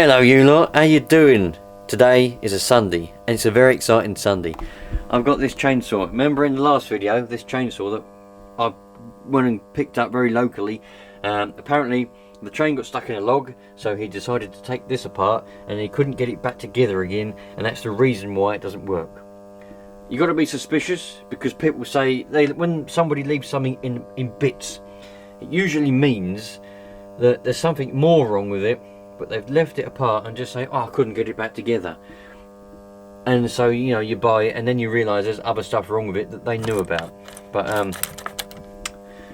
Hello you lot, how you doing? Today is a Sunday and it's a very exciting Sunday. I've got this chainsaw. Remember in the last video, this chainsaw that I went and picked up very locally. Apparently the chain got stuck in a log, so he decided to take this apart and he couldn't get it back together again, and that's the reason why it doesn't work. You got to be suspicious because people say when somebody leaves something in bits, it usually means that there's something more wrong with it, but they've left it apart and just say, oh, I couldn't get it back together. And so, you know, you buy it and then you realise there's other stuff wrong with it that they knew about. But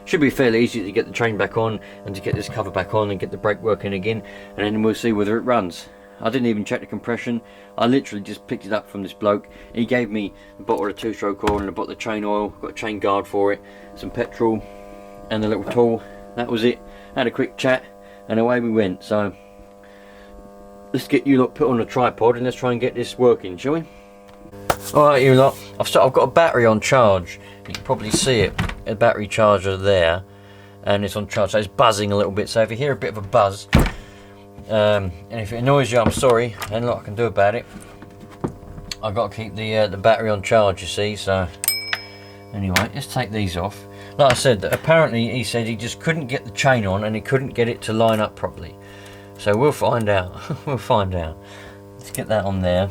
should be fairly easy to get the chain back on and to get this cover back on and get the brake working again, and then we'll see whether it runs. I didn't even check the compression. I literally just picked it up from this bloke. He gave me a bottle of 2-stroke oil and a bottle of chain oil, got a chain guard for it, some petrol and a little tool. That was it. Had a quick chat and away we went. So let's get you lot put on a tripod and let's try and get this working, shall we? Alright you lot, I've got a battery on charge. You can probably see it, a battery charger there, and it's on charge, so it's buzzing a little bit. So if you hear a bit of a buzz, and if it annoys you, I'm sorry, and lot I can do about it. I've got to keep the battery on charge, you see. So anyway, let's take these off. Like I said, apparently he said he just couldn't get the chain on and he couldn't get it to line up properly. So we'll find out. We'll find out. Let's get that on there.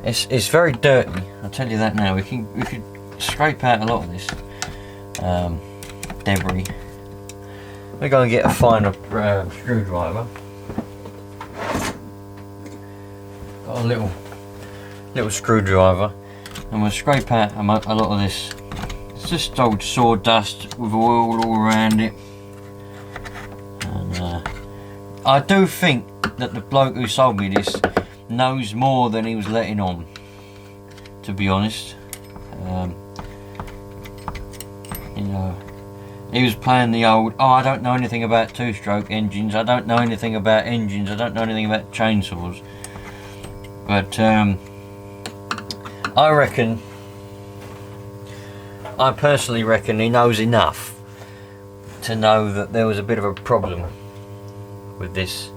It's very dirty, I'll tell you that now. We could scrape out a lot of this debris. We're going to get a finer screwdriver. Got a little screwdriver, and we'll scrape out a lot of this. It's just old sawdust with oil all around it. And I do think that the bloke who sold me this knows more than he was letting on, to be honest. You know, he was playing the old, oh, I don't know anything about 2-stroke engines, I don't know anything about engines, I don't know anything about chainsaws. But I personally reckon he knows enough to know that there was a bit of a problem with this.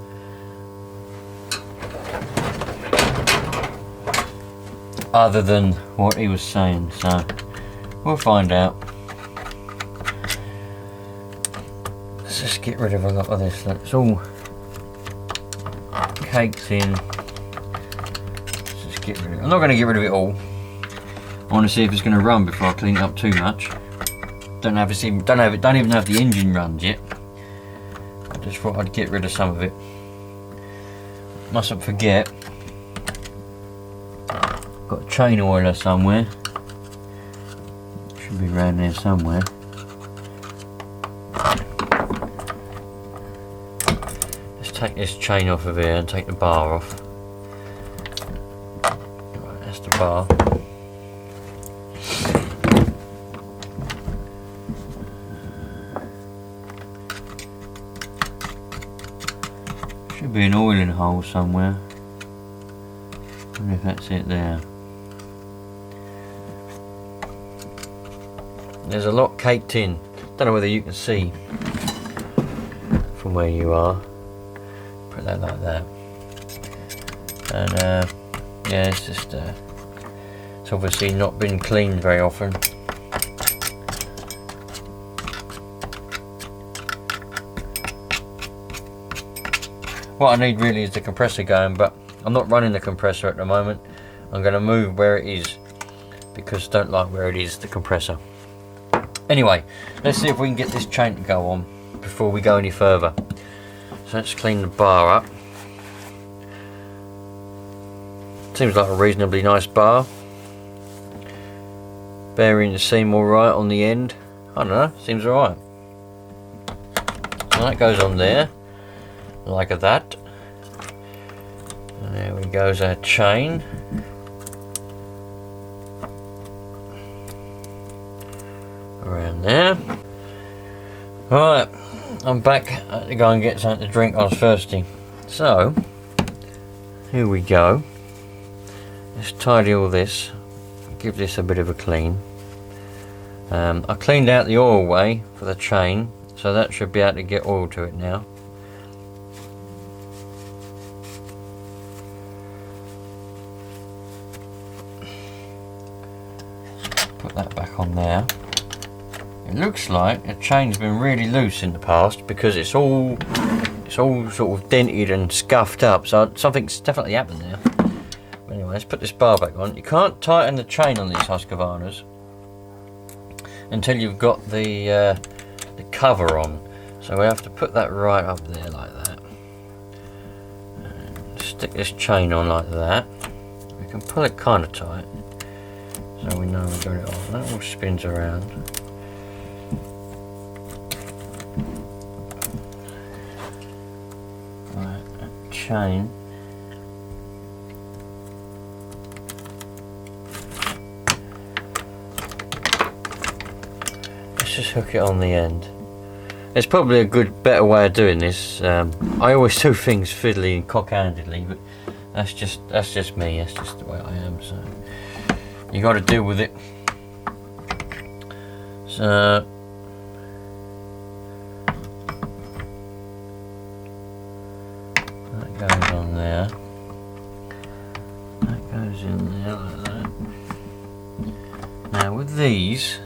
Other than what he was saying, so we'll find out. Let's just get rid of a lot of this. It's all caked in. Let's just get rid of it. I'm not going to get rid of it all. I want to see if it's going to run before I clean it up too much. Don't even know if the engine runs yet. I just thought I'd get rid of some of it. Mustn't forget, got a chain oiler somewhere. Should be around there somewhere. Let's take this chain off of here and take the bar off. Right, that's the bar. Should be an oiling hole somewhere. I wonder if that's it there. There's a lot caked in. Don't know whether you can see from where you are. Put that like that. And yeah, it's just it's obviously not been cleaned very often. What I need really is the compressor going, but I'm not running the compressor at the moment. I'm going to move where it is because I don't like where it is, the compressor. Anyway, let's see if we can get this chain to go on before we go any further. So let's clean the bar up. Seems like a reasonably nice bar. Bearings seem alright on the end. I don't know, seems alright. So that goes on there, like that. And there we goes our chain. Around there. Right, I'm back. I had to go and get something to drink. I was thirsty. So, here we go. Let's tidy all this. Give this a bit of a clean. I cleaned out the oil way for the chain, so that should be able to get oil to it now. that back on there. It looks like the chain's been really loose in the past because it's all sort of dented and scuffed up, so something's definitely happened there. But anyway, let's put this bar back on. You can't tighten the chain on these Husqvarnas until you've got the cover on, so we have to put that right up there like that and stick this chain on like that. We can pull it kind of tight so we know we've got it on. That all spins around. Right, that chain. Let's just hook it on the end. There's probably a better way of doing this. I always do things fiddly and cock-handedly, but that's just me. That's just the way I am. So you got to deal with it. So that goes on there. That goes in there like that. Now with these,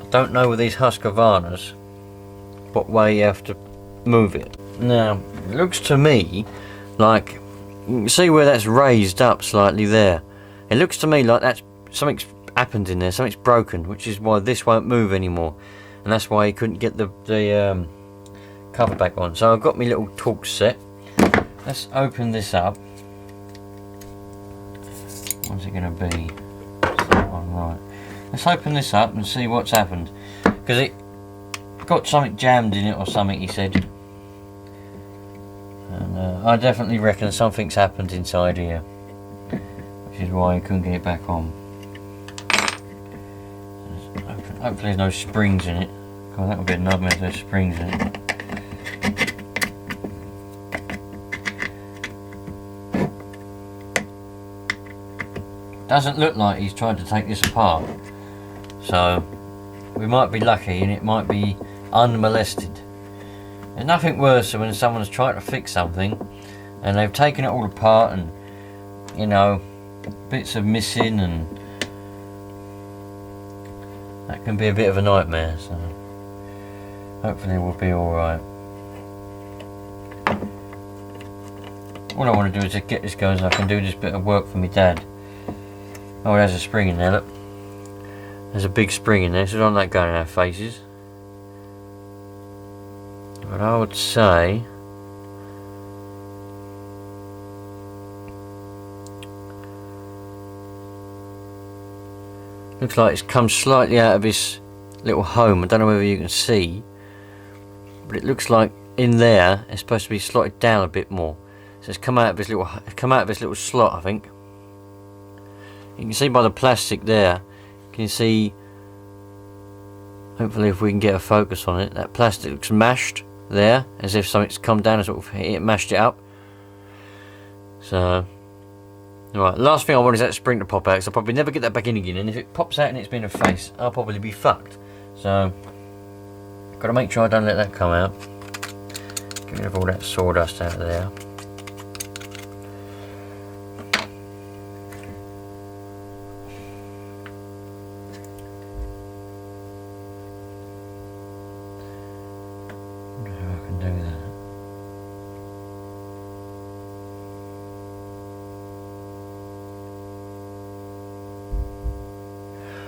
don't know with these Husqvarnas what way you have to move it. Now it looks to me like, you can see where that's raised up slightly there. It looks to me like that's something's happened in there, something's broken, which is why this won't move anymore, and that's why you couldn't get the cover back on. So I've got my little torque set. Let's open this up. What's it going to be? Is that one right? Let's open this up and see what's happened, because it got something jammed in it or something, he said, and I definitely reckon something's happened inside here, which is why he couldn't get it back on. Hopefully there's no springs in it. God, that would be a nightmare if there's springs in it. Doesn't look like he's tried to take this apart. So we might be lucky and it might be unmolested. There's nothing worse than when someone's trying to fix something and they've taken it all apart and, you know, bits are missing, and that can be a bit of a nightmare. So hopefully we'll be alright. All I want to do is just get this going so I can do this bit of work for my dad. Oh, there's a spring in there, look. There's a big spring in there, so don't let go in our faces. But I would say looks like it's come slightly out of his little home. I don't know whether you can see, but it looks like in there it's supposed to be slotted down a bit more. So it's come out of his little slot, I think. You can see by the plastic there. Can you see? Hopefully, if we can get a focus on it, that plastic looks mashed there, as if something's come down and sort of hit it, mashed it up. So, right, last thing I want is that spring to pop out, because I'll probably never get that back in again. And if it pops out and it's been a face, I'll probably be fucked. So, got to make sure I don't let that come out. Get rid of all that sawdust out of there.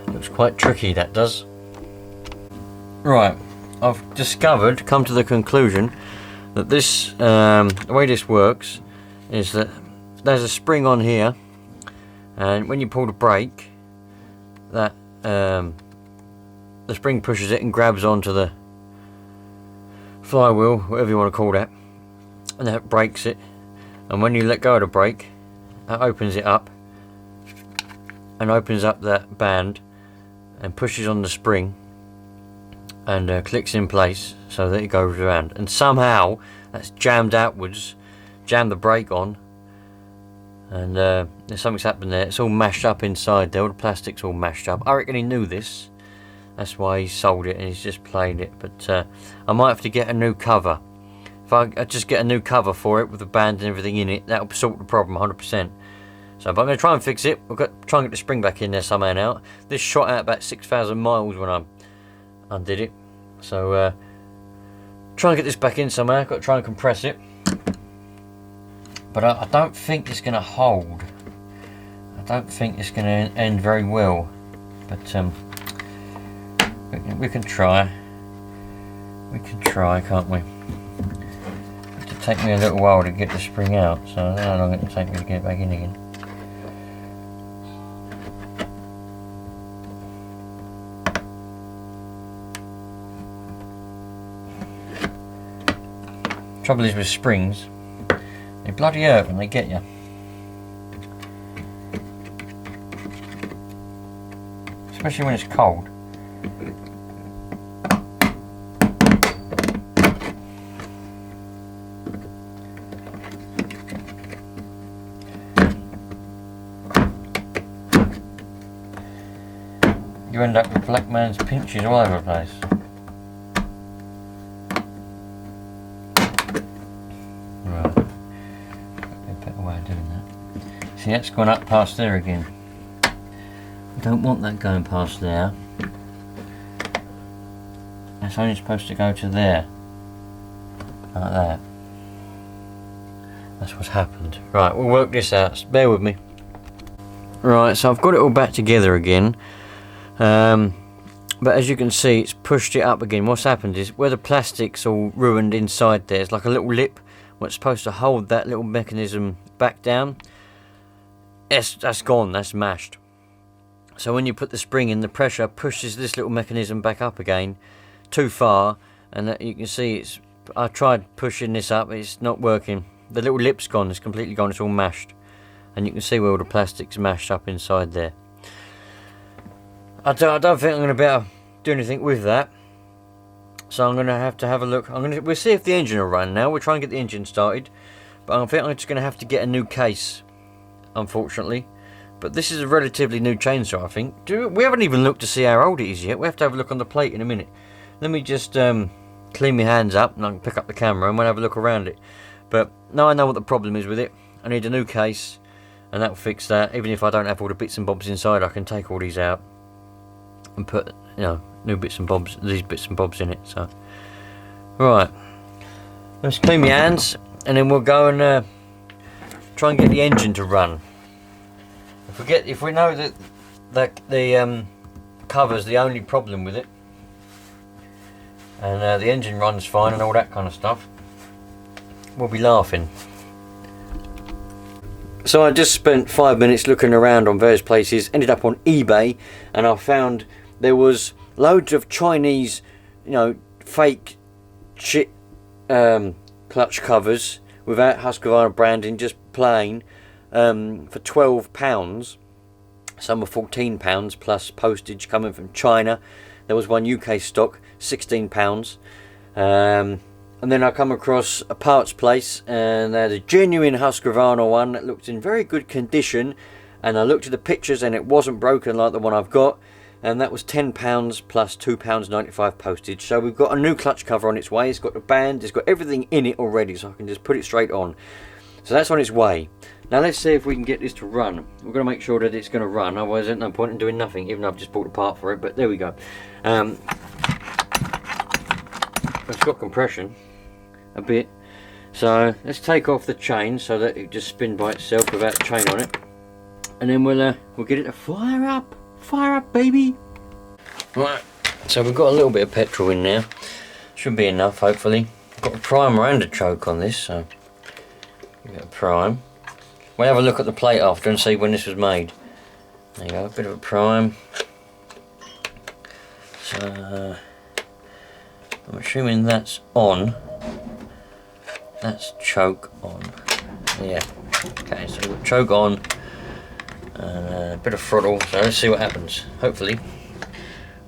Looks quite tricky, that does. Right, I've come to the conclusion that this, the way this works is that there's a spring on here, and when you pull the brake, that the spring pushes it and grabs onto the flywheel, whatever you want to call that, and that breaks it. And when you let go of the brake, that opens it up and opens up that band and pushes on the spring and clicks in place so that it goes around, and somehow that's jammed outwards, jammed the brake on, and there's something's happened there. It's all mashed up inside there, all the plastic's all mashed up. I reckon he knew this, that's why he sold it and he's just played it. But I might have to get a new cover. If if I just get a new cover for it with the band and everything in it, that'll solve the problem 100%. So, but I'm going to try and fix it. We've got to try and get the spring back in there somehow now. This shot out about 6,000 miles when I undid it. So, try and get this back in somehow. Got to try and compress it. But I don't think it's going to hold. I don't think it's going to end very well. But we can try. We can try, can't we? It'll take me a little while to get the spring out, so I don't know how long it'll take me to get it back in again. Trouble is with springs, they bloody hurt when they get you. Especially when it's cold. You end up with black man's pinches all over the place. Right. That'd be a better way of doing that. See, that's gone up past there again. I don't want that going past there. That's only supposed to go to there. Like that. That's what's happened. Right, we'll work this out. Bear with me. Right, so I've got it all back together again. But as you can see, it's pushed it up again. What's happened is where the plastic's all ruined inside there, it's like a little lip what's supposed to hold that little mechanism back down. That's gone, that's mashed. So when you put the spring in, the pressure pushes this little mechanism back up again too far, and you can see I tried pushing this up, it's not working. The little lip's gone, it's completely gone, it's all mashed, and you can see where all the plastic's mashed up inside there. I don't think I'm going to be able to do anything with that, so I'm going to have a look. We'll see if the engine will run now. We'll try and get the engine started, but I think I'm just going to have to get a new case, unfortunately. But this is a relatively new chainsaw, I think. We haven't even looked to see how old it is yet. We have to have a look on the plate in a minute. Let me just clean my hands up and I can pick up the camera and we'll have a look around it. But now I know what the problem is with it. I need a new case, and that'll fix that. Even if I don't have all the bits and bobs inside, I can take all these out and put, new bits and bobs, these bits and bobs in it. So, right, let's clean my hands, and then we'll go and try and get the engine to run. If we know that the cover's the only problem with it, and the engine runs fine and all that kind of stuff, we'll be laughing. So I just spent 5 minutes looking around on various places, ended up on eBay, and I found there was loads of Chinese, fake shit clutch covers without Husqvarna branding, just plain, for £12. Some were £14 plus postage coming from China. There was one UK stock, £16. And then I come across a parts place, and they had a genuine Husqvarna one that looked in very good condition, and I looked at the pictures and it wasn't broken like the one I've got, and that was £10 plus £2.95 postage. So we've got a new clutch cover on its way. It's got the band, it's got everything in it already, so I can just put it straight on. So that's on its way. Now let's see if we can get this to run. We're going to make sure that it's going to run, otherwise there's no point in doing nothing, even though I've just bought a part for it. But there we go. It's got compression a bit, so let's take off the chain so that it just spins by itself without a chain on it, and then we'll get it to fire up, baby. Right, so we've got a little bit of petrol in there, should be enough hopefully. Got a primer and a choke on this, so give it a prime. We'll have a look at the plate after and see when this was made. There you go, a bit of a prime. So I'm assuming that's on. That's choke on. Yeah. Okay, so we've got choke on and a bit of throttle. So let's see what happens. Hopefully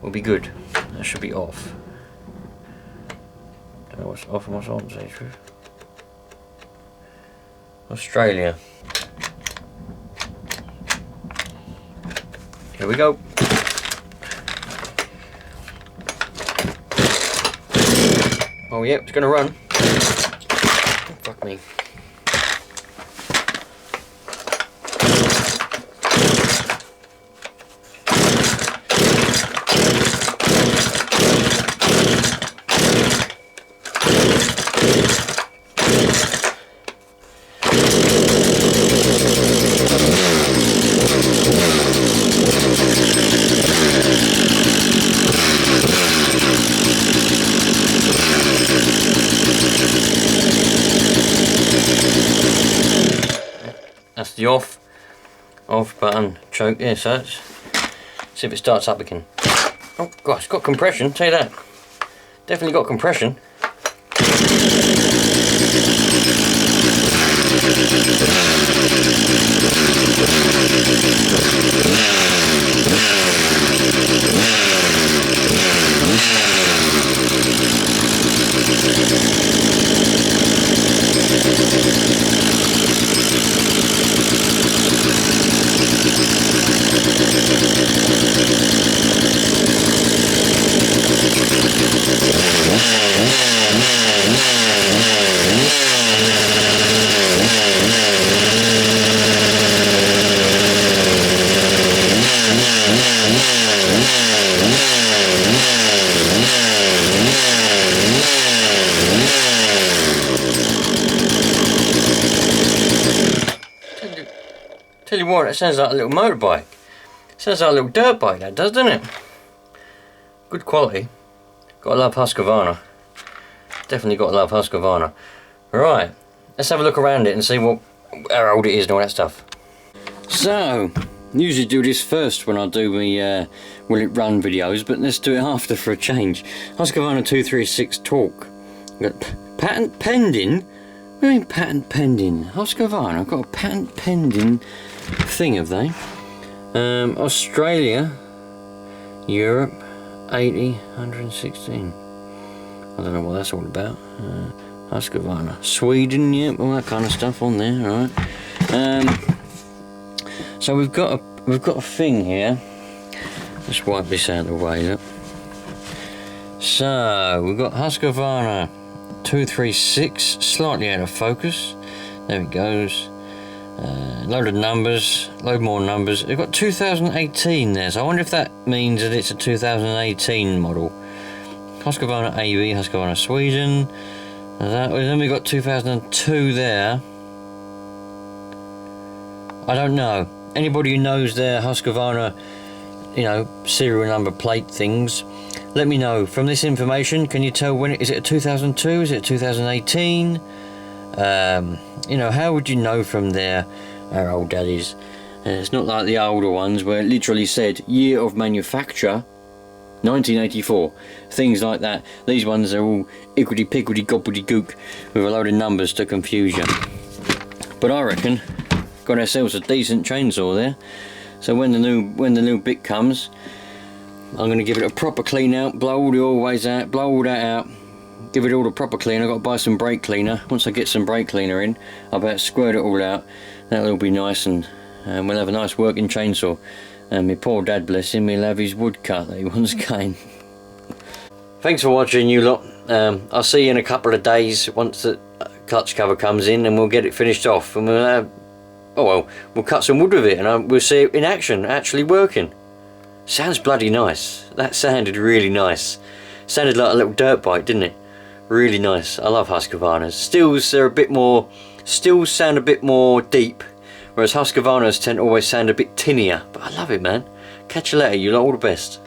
we'll be good. That should be off. Don't know what's off and what's on, to say the truth. Australia. Here we go. Oh yeah, it's gonna run. me. That's the off button choke there, so let's see if it starts up again. Oh gosh, it's got compression, tell you that. Definitely got compression. Tell you what, it sounds like a little motorbike. Sounds like a little dirt bike, that does, doesn't it? Good quality. Gotta love Husqvarna. Definitely gotta love Husqvarna. Right, let's have a look around it and see how old it is and all that stuff. So, usually do this first when I do my will it run videos, but let's do it after for a change. Husqvarna 236 torque. Got patent pending. What do you mean patent pending? Husqvarna, I've got a patent pending thing, have they? Australia, Europe, 80, 116. I don't know what that's all about. Husqvarna, Sweden, yeah, all that kind of stuff on there, right? So we've got a thing here. Let's wipe this out of the way, look. So we've got Husqvarna 236, slightly out of focus. There it goes. Load of numbers, load more numbers. They've got 2018 there, so I wonder if that means that it's a 2018 model. Husqvarna AB, Husqvarna Sweden. Then we got 2002 there. I don't know. Anybody who knows their Husqvarna, you know, serial number plate things, let me know. From this information, can you tell when is it a 2002? Is it 2018? You know, how would you know from there, our old daddies? It's not like the older ones where it literally said year of manufacture 1984, things like that. These ones are all ickety pickledy gobbledy gook with a load of numbers to confuse you. But I reckon got ourselves a decent chainsaw there. So when the new bit comes, I'm going to give it a proper clean out, blow all the oilways out, blow all that out, give it all the proper clean. I've got to buy some brake cleaner. Once I get some brake cleaner in, I'll better squirt it all out. That'll all be nice, and we'll have a nice working chainsaw. And my poor dad, bless him, he'll have his wood cut that he once came. Thanks for watching, you lot. I'll see you in a couple of days once the clutch cover comes in, and we'll get it finished off, and we'll cut some wood with it, and we'll see it in action, actually working. Sounds bloody nice. That sounded really nice. Sounded like a little dirt bike, didn't it? Really nice. I love Husqvarnas. Stills sound a bit more deep, whereas Husqvarnas tend to always sound a bit tinnier. But I love it, man. Catch you later. You lot, all the best.